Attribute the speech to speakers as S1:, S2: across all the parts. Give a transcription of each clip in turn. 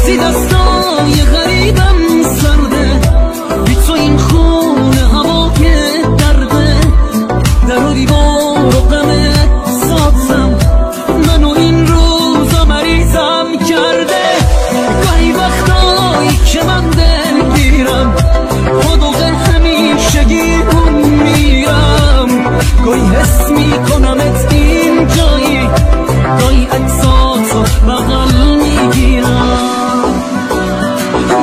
S1: وقتی دستای غریبم سرده، بی تو این خونه هوای درده، در و دیوار و غمت سازم، منو این روزا مریضم کرده. گاهی وقتایی که من دلگیرم، خودو همیشگیمون میرم، گاهی حس میکنمت این جایی، گاهی عکساتو بغل میگیرم.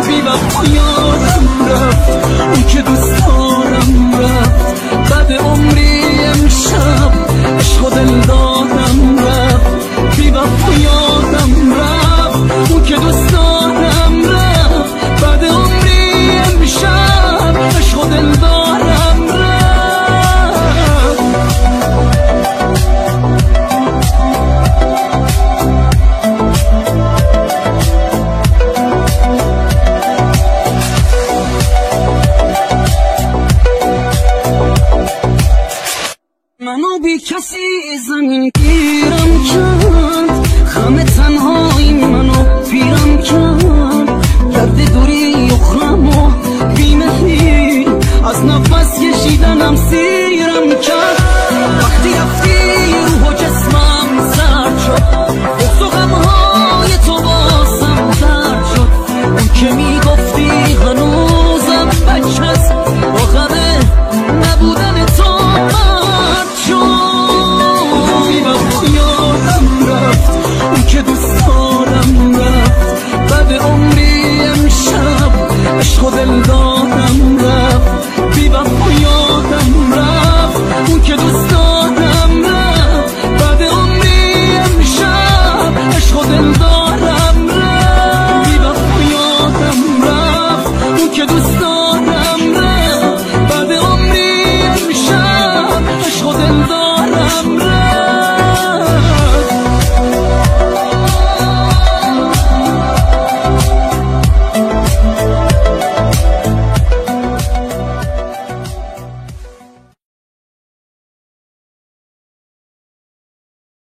S1: بی وقت یادم رفت اون که دوست دارم رفت، بعد عمری امشب عشق و دل دارم رفت. بی وقت یادم رفت اون که دوست دارم رفت، بعد عمری امشب عشق و دل دارم رفت. منو بی کسی زمین گیرم کرد، خم تنهایی منو پیرم کرد، گرد دوری اخرم و بیمهی از نفس کشیدنم سیرم کرد. وقتی رفتی روح و جسمم سرد شد، بغض و غمهای تو بازم درد شد. اون که میگفتی هنوزم بچه‌ست، با غم نبودن تو مرد شد. بی وقت یادم رفت اون که دوست دارم رفت، بعد عمری امشب عشق و دل دارم رفت. بی وقت